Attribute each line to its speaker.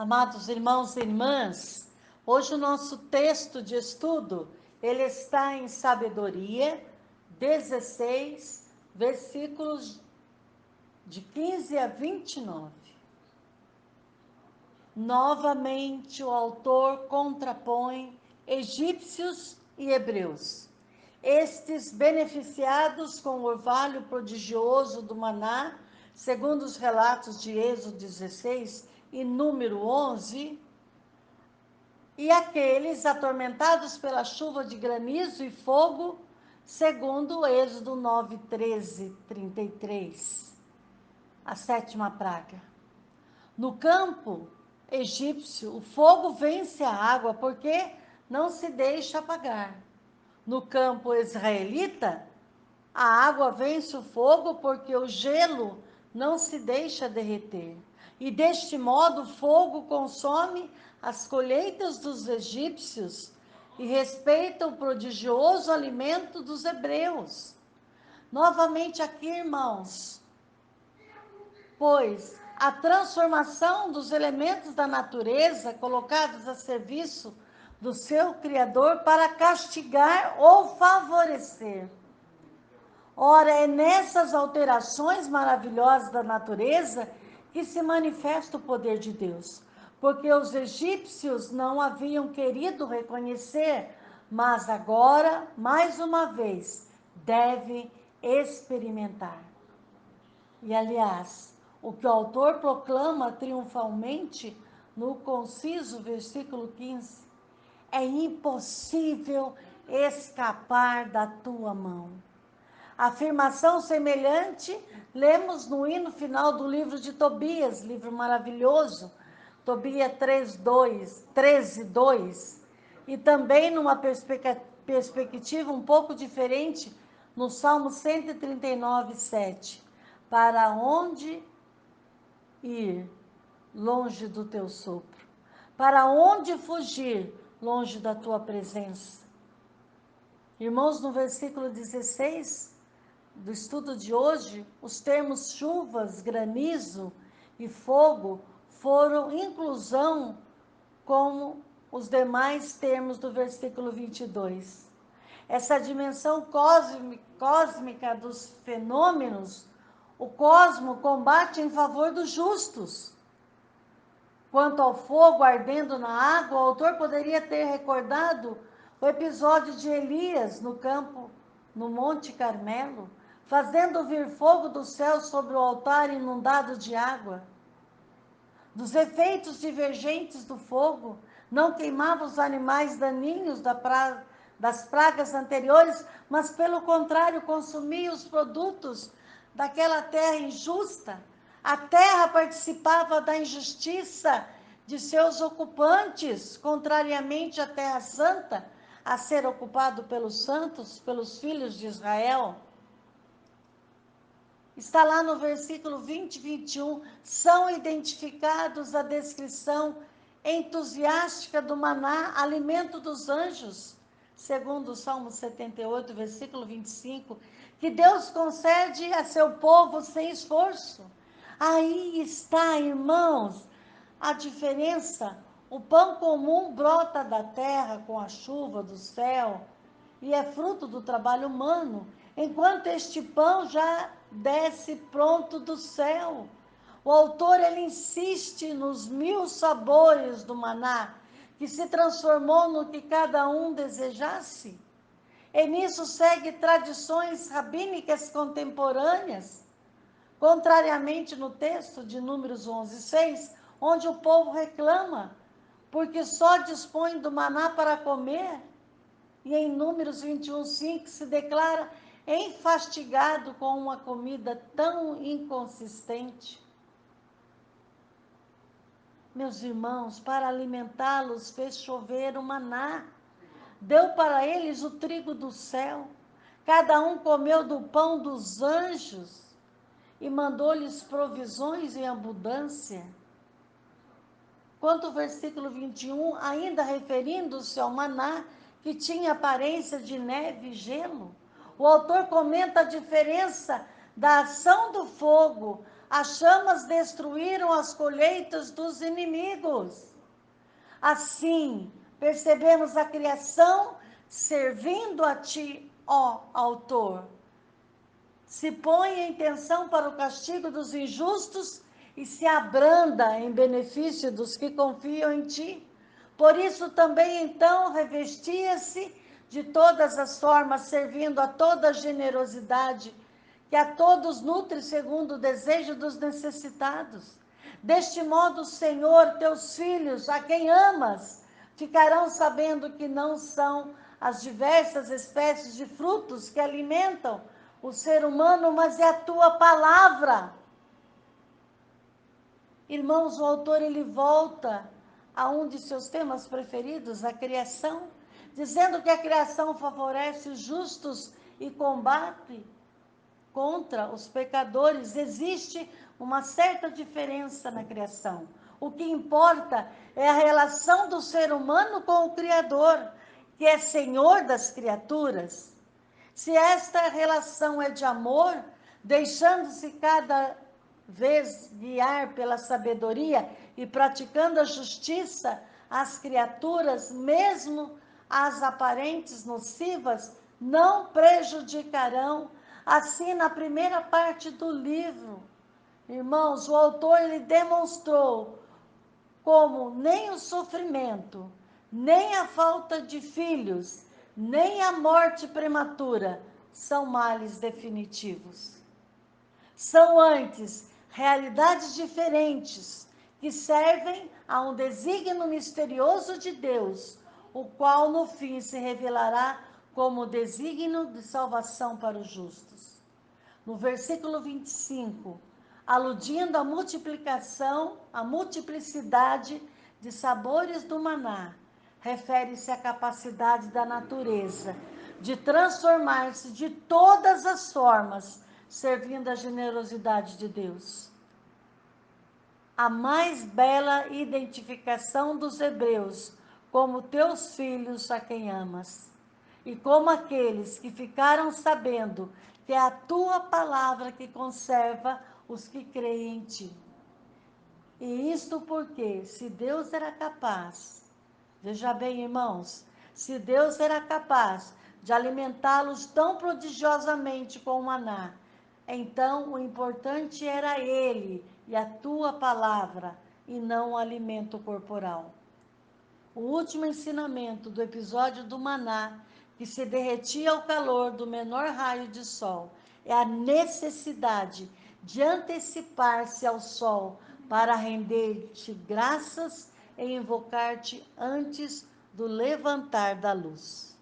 Speaker 1: Amados irmãos e irmãs, hoje o nosso texto de estudo, ele está em Sabedoria 16, versículos de 15 a 29. Novamente o autor contrapõe egípcios e hebreus. Estes beneficiados com o orvalho prodigioso do maná, segundo os relatos de Êxodo 16 e número 11, e aqueles atormentados pela chuva de granizo e fogo, segundo Êxodo 9, 13, 33, a sétima praga. No campo egípcio, o fogo vence a água porque não se deixa apagar. No campo israelita, a água vence o fogo porque o gelo não se deixa derreter. E deste modo o fogo consome as colheitas dos egípcios e respeita o prodigioso alimento dos hebreus. Novamente aqui, irmãos, pois a transformação dos elementos da natureza colocados a serviço do seu Criador para castigar ou favorecer. Ora, é nessas alterações maravilhosas da natureza que se manifesta o poder de Deus, porque os egípcios não haviam querido reconhecer, mas agora, mais uma vez, devem experimentar. E, aliás, o que o autor proclama triunfalmente no conciso versículo 15, é impossível escapar da tua mão. Afirmação semelhante lemos no hino final do livro de Tobias, livro maravilhoso, Tobias 13, 2, e também numa perspectiva um pouco diferente, no Salmo 139, 7. Para onde ir longe do teu sopro? Para onde fugir longe da tua presença? Irmãos, no versículo 16 do estudo de hoje, os termos chuvas, granizo e fogo foram inclusão como os demais termos do versículo 22. Essa dimensão cósmica dos fenômenos, o cosmo combate em favor dos justos. Quanto ao fogo ardendo na água, o autor poderia ter recordado o episódio de Elias no campo, no Monte Carmelo, fazendo vir fogo do céu sobre o altar inundado de água. Dos efeitos divergentes do fogo, não queimava os animais daninhos das pragas anteriores, mas, pelo contrário, consumia os produtos daquela terra injusta. A terra participava da injustiça de seus ocupantes, contrariamente à terra santa, a ser ocupado pelos santos, pelos filhos de Israel. Está lá no versículo 20 e 21, são identificados a descrição entusiástica do maná, alimento dos anjos, segundo o Salmo 78, versículo 25, que Deus concede a seu povo sem esforço. Aí está, irmãos, a diferença. O pão comum brota da terra com a chuva do céu e é fruto do trabalho humano, enquanto este pão já desce pronto do céu. O autor, ele insiste nos 1000 sabores do maná, que se transformou no que cada um desejasse. E nisso segue tradições rabínicas contemporâneas, contrariamente no texto de Números 11, 6, onde o povo reclama, porque só dispõe do maná para comer. E em Números 21, 5, se declara enfastigado com uma comida tão inconsistente. Meus irmãos, para alimentá-los, fez chover o maná, deu para eles o trigo do céu, cada um comeu do pão dos anjos e mandou-lhes provisões em abundância. Quanto ao versículo 21, ainda referindo-se ao maná, que tinha aparência de neve e gelo, o autor comenta a diferença da ação do fogo as chamas destruíram as colheitas dos inimigos. Assim, percebemos a criação servindo a ti, ó autor. Se põe em tensão para o castigo dos injustos e se abranda em benefício dos que confiam em ti. Por isso também então revestia-se de todas as formas, servindo a toda generosidade, que a todos nutre segundo o desejo dos necessitados. Deste modo, Senhor, teus filhos, a quem amas, ficarão sabendo que não são as diversas espécies de frutos que alimentam o ser humano, mas é a tua palavra. Irmãos, o autor ele volta a um de seus temas preferidos, a criação, dizendo que a criação favorece os justos e combate contra os pecadores. Existe uma certa diferença na criação. O que importa é a relação do ser humano com o Criador, que é Senhor das criaturas. Se esta relação é de amor, deixando-se cada vez guiar pela sabedoria e praticando a justiça, as criaturas, mesmo as aparentes nocivas, não prejudicarão. Assim, na primeira parte do livro, irmãos, o autor ele demonstrou como nem o sofrimento, nem a falta de filhos, nem a morte prematura são males definitivos. São antes realidades diferentes que servem a um desígnio misterioso de Deus, o qual no fim se revelará como desígnio de salvação para os justos. No versículo 25, aludindo à multiplicação, à multiplicidade de sabores do maná, refere-se à capacidade da natureza de transformar-se de todas as formas, servindo a generosidade de Deus. A mais bela identificação dos hebreus como teus filhos a quem amas, e como aqueles que ficaram sabendo que é a tua palavra que conserva os que creem em ti. E isto porque, se Deus era capaz, veja bem, irmãos, se Deus era capaz de alimentá-los tão prodigiosamente com o maná, então o importante era ele e a tua palavra, e não o alimento corporal. O último ensinamento do episódio do maná, que se derretia ao calor do menor raio de sol, é a necessidade de antecipar-se ao sol para render-te graças e invocar-te antes do levantar da luz.